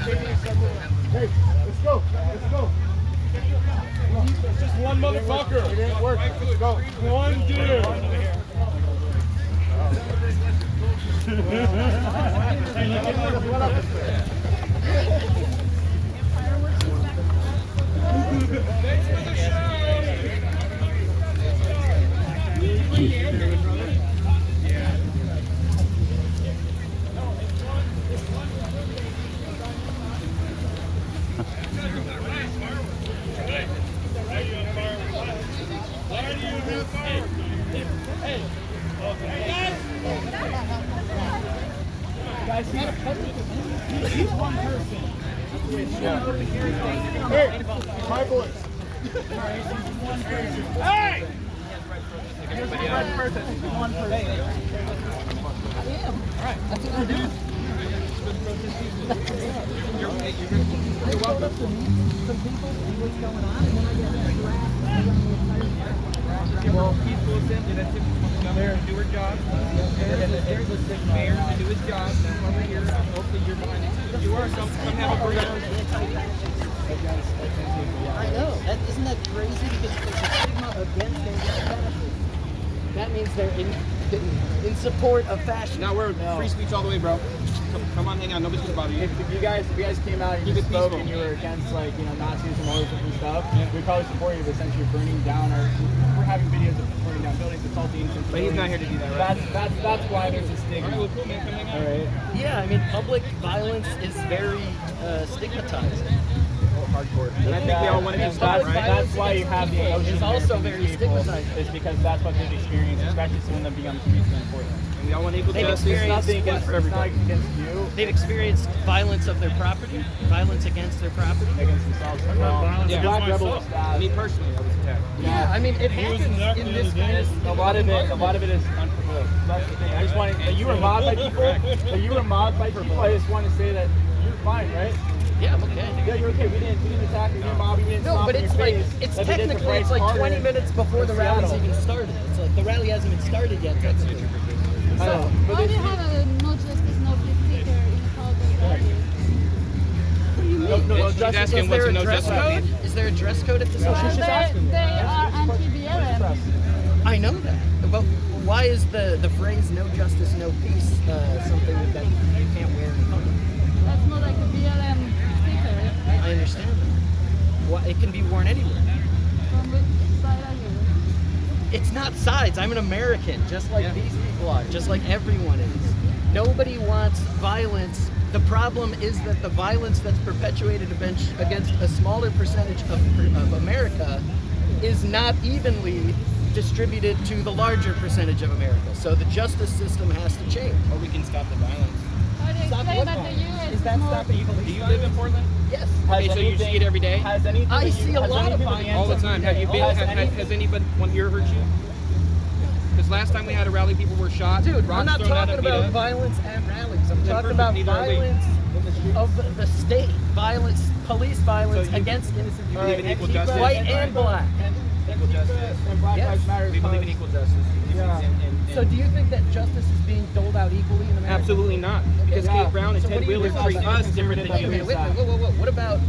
Hey, let's go. Let's go. It's just one motherfucker. It didn't work. Let's go. One dude. Thanks for the show. He's one person. Hey, my boys. Hey! Here's one person. One person. Alright, that's what we're doing. You're welcome. Some people see what's going on, and then I get Well, peaceful assembly, that's him coming to do her job. There's a sick mayor to do his job. That's why we're here. Hopefully you're behind it. You are. Come have a burger. I know. Isn't that crazy? Because there's a stigma against anti-fascists. That means they're in support of fascism. Now we're free speech all the way, bro. Come on, hang on. Nobody's gonna bother you. If you guys came out and you spoke and you were against Nazis and all this different stuff, we'd probably support you, but essentially burning down we're having videos of burning down buildings, assaulting innocent civilians. But he's not here to do that, right? That's why there's a stigma. All right, well, cool, man. Come hang out. All right. Yeah, I mean, public violence is very stigmatizing. Hardcore. And I think we all want to do that, right? That's why you have the emotion. It's also very stigmatizing. It's because that's what they've experienced, especially seeing them be on the streets in Portland. And we all want equal They've justice. experienced Nothing against, for it's not everybody. against you, They've experienced violence of their property, violence against their property. against themselves. violence against Black rebel myself. was stabbed. Me personally, I was attacked. Yeah, I mean, it happens in this kind of. A lot of it is unprovoked. That's the thing. I just wanted you were mobbed by people. I just want to say that you're fine, right? Yeah, I'm okay. Yeah, you're okay. We didn't attack you. We didn't mob you. We didn't No, stomp but in it's your like face it's like we did to technically Bryce it's like Carter 20 minutes before the in rally's Seattle. even started. It's like the rally hasn't even started yet. Technically. I know, but Why do this, you have a no justice, no peace sticker in the public rally? no She's justice. asking Is what's there a a no dress justice code? Is there a dress code at this No, rally? she's just asking. They are anti-BLM. I know that. But why is the phrase "no justice, no peace" something that you can't wear in public? That's not like a BLM sticker. I understand that. Well, it can be worn anywhere. From which side are you? It's not sides. I'm an American, just like these people are, just like everyone is. Nobody wants violence. The problem is that the violence that's perpetuated against a smaller percentage of America is not evenly distributed to the larger percentage of America. So the justice system has to change. Or we can stop the violence. How do you Stop explain what that the violence? U.S. Is that more... stopping police Do you live in Portland? Yes. Okay, so you see it every day? Has anything I that see a has lot of anything violence. All the time. Have you been? Has anyone here hurt you? Because last time we had a rally, people were shot. Dude, rocks I'm not thrown at talking them, beat about up. violence at rallies. I'm Then talking about perfect, either way. violence of the state, violence, police violence So you- against innocent You people, believe in equal Antifa justice? white and black. Equal justice. And Black Yes. Lives Matter. We believe in equal justice. Yeah. So do you think that justice is being doled out equally in America? Absolutely not. Because Yeah. Kate Brown and So what Ted do you Wheeler think treat about us different than Wait a you. minute, whoa. What about,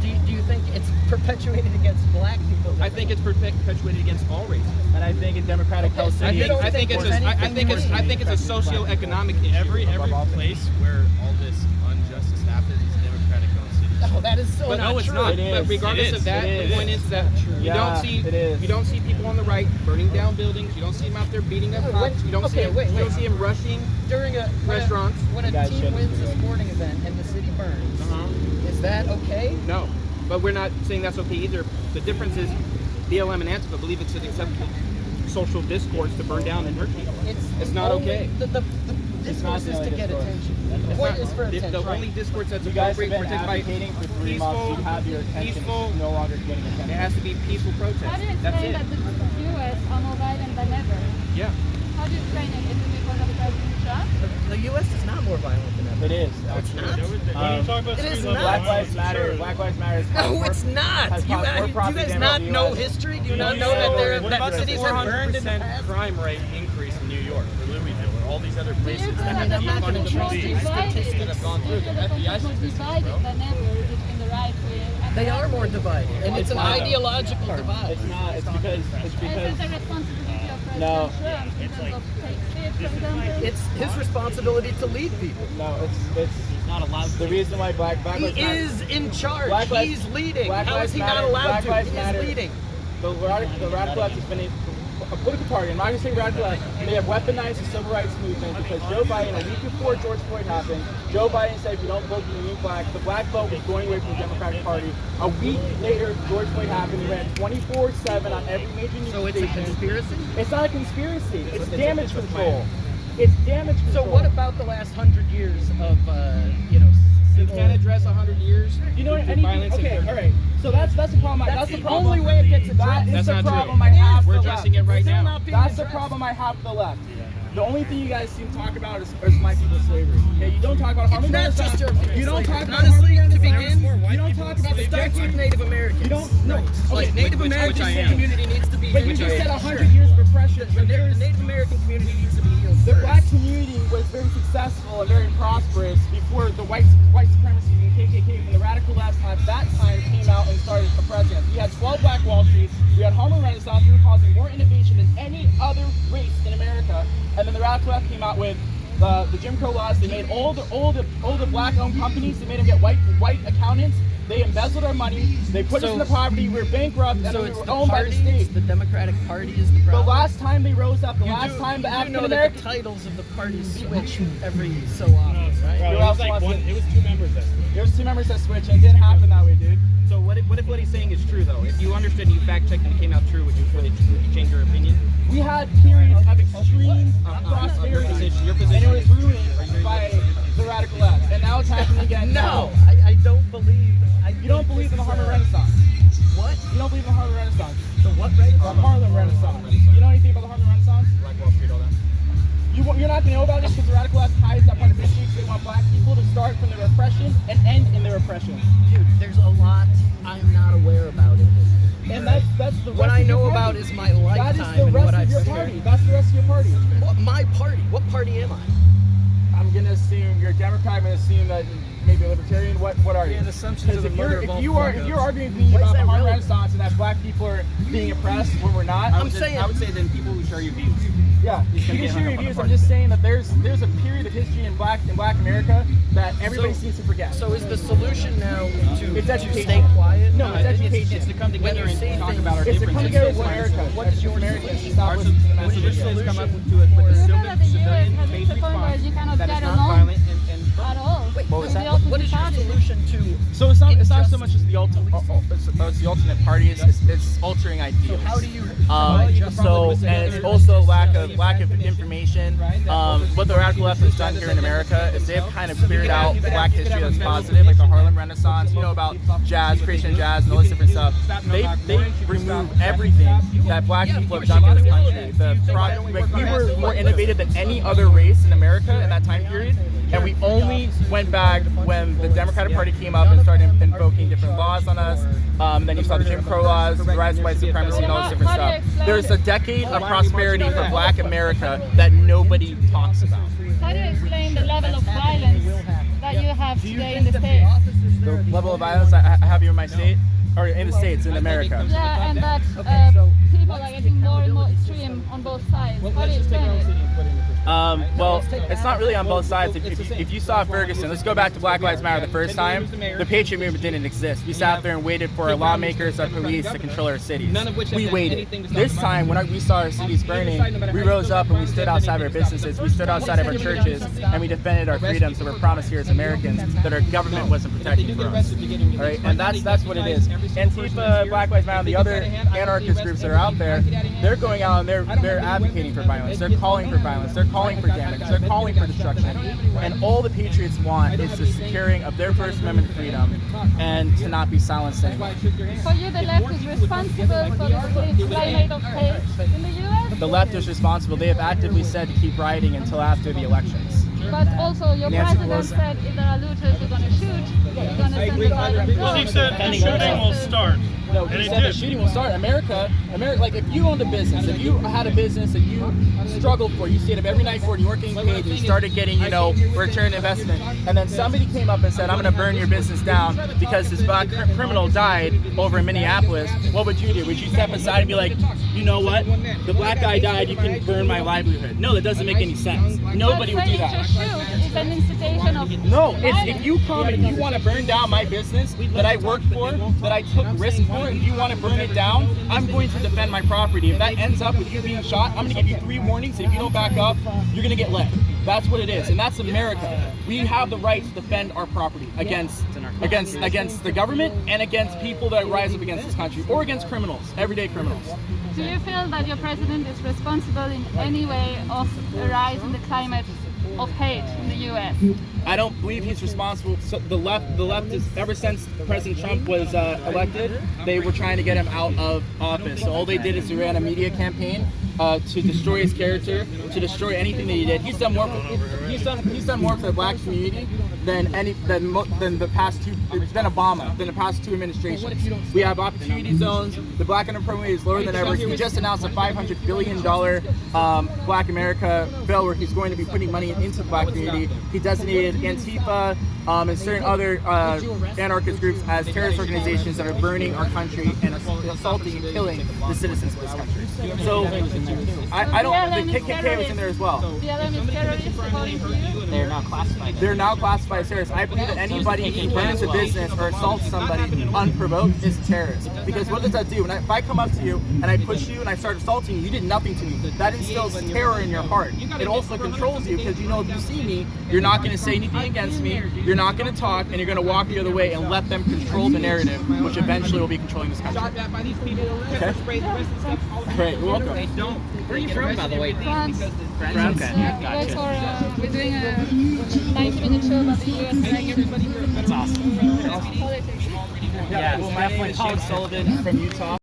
do you think it's perpetuated against black people? I think it's perpetuated against all races. And I think in Democratic Okay, Health so City, you don't think it's there's a, I anything think it's a socioeconomic issue. Every above all things. place where all this injustice happens, Democratic owned cities. Oh, that is so But not no, it's true. not. It But is. regardless It of that, is. the point is that you Yeah, don't see it is. you don't see people on the right burning down buildings. You don't see them out there beating up Wait, cops. You don't see okay, them, wait, you don't wait. see them rushing. During Restaurants. when a You guys team shouldn't wins do a that. sporting event and the city burns, is that okay? No, but we're not saying that's okay either. The difference is BLM and Antifa believe it's an acceptable social discourse to burn down and hurt people. It's not only- okay. The It's discourse not is the to only get discourse. attention. The It's point not- is for the attention. only discourse that's you guys have appropriate been protected by advocating for 3 months. You have your attention. peaceful. It's no longer getting attention. It has to be peaceful protest. How do you That's explain it. that the U.S. are more violent than ever? Yeah. How do you explain it? Is it because of the president Trump? The U.S. is not more violent than ever. It is. No, it's not. When you talk about It is street level not. Black violence, Lives Matter. sure. Black Lives Matter. No, it's not. has You, caused more do you property guys damage not in the know US. history? Do you You not know, know that what that about the cities have burned in the 400% past? crime rate increase in New York or Louisville or all these other places You're that gonna have have funded to the more police that divided. have gone through. The You're FBI more statistics, divided bro. than ever in the right wing. And They the are left more wing. divided, and it's an not. ideological divide. It's not. It's because Is it the responsibility of President No. Trump in terms of take fifth, for example? It's his responsibility to lead people. no. It's Not allowed the reason why Black He Lives Matter. is in charge. Black Lives- He's leading. Black How is Lives he Matter- not allowed Black to? Lives He Matter. is leading. The radical left has been a political party. I'm not going to say radical left. They have weaponized the civil rights movement because Joe Biden, a week before George Floyd happened, Joe Biden said if you don't vote for the new black, the black vote was going away from the Democratic Party. A week later, George Floyd happened. He ran 24/7 on every major news So it's a station. conspiracy? It's not a conspiracy. It's damage control. It's damage So control. what about the last 100 years of, You civil... can't address 100 years. You know what? through Anything, violence and okay, pressure. all right. So that's the problem. That's That's the the problem. only way it gets addressed. That is That's the not true. problem I have. We're with the addressing left. it right Still now. not being That's the addressed. problem I have with the left. The only thing you guys seem to talk about is my people's slavery. Okay, you don't talk about Harlem It's not Renaissance. just your people's You don't slavery. talk about Honestly, Harlem to Renaissance. begin, You don't talk about the It starts with decade. Native Americans. You don't. No. Like Okay, Native which American I am. community needs to be but you healed. just said 100 years of oppression. The But there's Native American community needs to be healed the first. black community was very successful and very prosperous before the white supremacy and KKK and the radical left at that time came out and started oppressing us. We had 12 Black Wall Streets, we had Harlem Renaissance, we were causing more innovation than any other race in America. And then the radical left came out with the Jim Crow laws. They made all the black-owned companies. They made them get white accountants. They embezzled our money. They put us in the poverty. We were bankrupt, and So we it's were the owned by the party, state. the Democratic Party is the The problem. last time they rose up, the You last do- time the you do African know that American. the titles of the parties switch every so often, right? Bro, It was like one. It was two members that switched. There's two members that switch, and it didn't happen that way, dude. So what if what he's saying is true though? If you understood and you fact checked and it came out true, would you change your opinion? We had periods of extreme prosperity, Your and position it was ruined by the radical left, and now it's happening again. No, I don't believe. You don't believe in the Harlem Renaissance. What? You don't believe in the Harlem Renaissance. The what, right? The Harlem Renaissance. You know anything about the Harlem Renaissance? Black Wall Street, all that. You're not going to know about it because the radical left hides that part of history because they want black people to start from their oppression and end in their oppression. Dude, there's a lot I'm not aware about in this. And that's the rest What I of your know party. about is my That lifetime is the and rest what of I've your seen. party. That's the rest of your party. What, my party? What party am I? I'm going to assume you're a Democrat. I'm going to assume that maybe a libertarian. What are you? Yeah, assumptions Because are the mother of all if you're arguing with me Why is about the that Harlem relevant? Renaissance and that black people are being oppressed when we're not, I I'm would say- saying- I would say then people who share your views. yeah, you can can get share hung your up on the views. I'm party just thing. saying that there's a period of history in Black America that everybody So- seems to forget. So is the solution now to It's education. stay quiet? No, it's education. It's to come When together you and say talk things- about our It's to come differences. together as America. What is your Americans solution? stop Our listening to the what is your messages. solution is come up solution? with a Remember civilian that the US has reached based the point where response you cannot that is get along non-violent and at all. Wait, What was with that? the what is your opposite party. solution to? So it's not so Injustice. much as the ultimate. It's the ultimate party. It's altering ideals. How do you? And it's also lack of information. What the radical left has done here in America is they've kind of cleared out black history that's positive, like the Harlem Renaissance. You know about jazz, creation of jazz, and all this different stuff. They removed everything that black people have done for this country. We were more innovative than any other race in America in that time period. And we only went back when the Democratic Party came up and started invoking different laws on us. Then you saw the Jim Crow laws, the rise of white supremacy, and all this different stuff. There's a decade of prosperity for Black America that nobody talks about. How do you explain the level of violence that you have today in the States? The level of violence I have here in my state, or in the States, in America. Yeah, and that people are getting more and more extreme on both sides. How do you explain it? Well, it's not really on both sides. If you saw Ferguson, let's go back to Black Lives Matter the first time, the Patriot movement didn't exist. We sat there and waited for our lawmakers, our police to control our cities. We waited. This time, when we saw our cities burning, we rose up and we stood outside of our businesses, we stood outside of our churches, and we defended our freedoms that were promised here as Americans, that our government wasn't protecting for us. All right, and that's what it is. Antifa, Black Lives Matter, the other anarchist groups that are out there, they're going out and they're advocating for violence. They're calling for violence. They're calling for damage. They're calling for destruction. And all the patriots want is the securing of their First Amendment freedom and to not be silenced anymore. For you, the left is responsible for the complete climate of hate in the US, The left is responsible. They have actively said to keep rioting until after the elections. but also your Nancy president Pelosi. said if there are looters, you're going to shoot, you're going to send the violent She said the shooting will start. No, he said the shooting will start. America, like if you owned a business, if you had a business that you struggled for, you stayed up every night for it, you weren't getting paid, and you started getting, return investment, and then somebody came up and said, I'm going to burn your business down because this black criminal died over in Minneapolis, what would you do? Would you step aside and be like, you know what? The black guy died, you can burn my livelihood. No, that doesn't make any sense. Nobody would do that. It's an incitation of No, if you come and you want to burn down my business that I worked for, that I took risk for, and you want to burn it down, I'm going to defend my property. If that ends up with you being shot, I'm going to give you 3 warnings, and if you don't back up, you're going to get let. That's what it is, and that's America. We have the right to defend our property against the government and against people that rise up against this country, or against criminals, everyday criminals. Do you feel that your president is responsible in any way of the rise in the climate of hate in the U.S.? I don't believe he's responsible. So the left is, ever since President Trump was elected, they were trying to get him out of office. So all they did is they ran a media campaign to destroy his character, to destroy anything that he did. He's done more for the black community than the past two, than Obama, than the past 2 administrations. We have opportunity zones. The black unemployment rate is lower than ever. He just announced a $500 billion Black America bill where he's going to be putting money into the black community. He designated Antifa and certain other anarchist groups as terrorist organizations that are burning our country and assaulting and killing the citizens of this country. So I don't. The KKK was in there as well. BLM is terrorists according to you? They're not classified. They're now classified as terrorists. I believe that anybody who burns a business or assaults somebody unprovoked is a terrorist. Because what does that do? If I come up to you and I push you and I start assaulting you, you did nothing to me. That instills terror in your heart. It also controls you because you know if you see me, you're not going to say anything against me. You're not going to talk, and you're going to walk the other way and let them control the narrative, which eventually will be controlling this country. Okay. Great. You're welcome. Where are you from, by the way? France. France. Okay. Yeah, we're doing a 90-minute show about the U.S. That's awesome. politics. Yeah, well, my name is James Sullivan from Utah.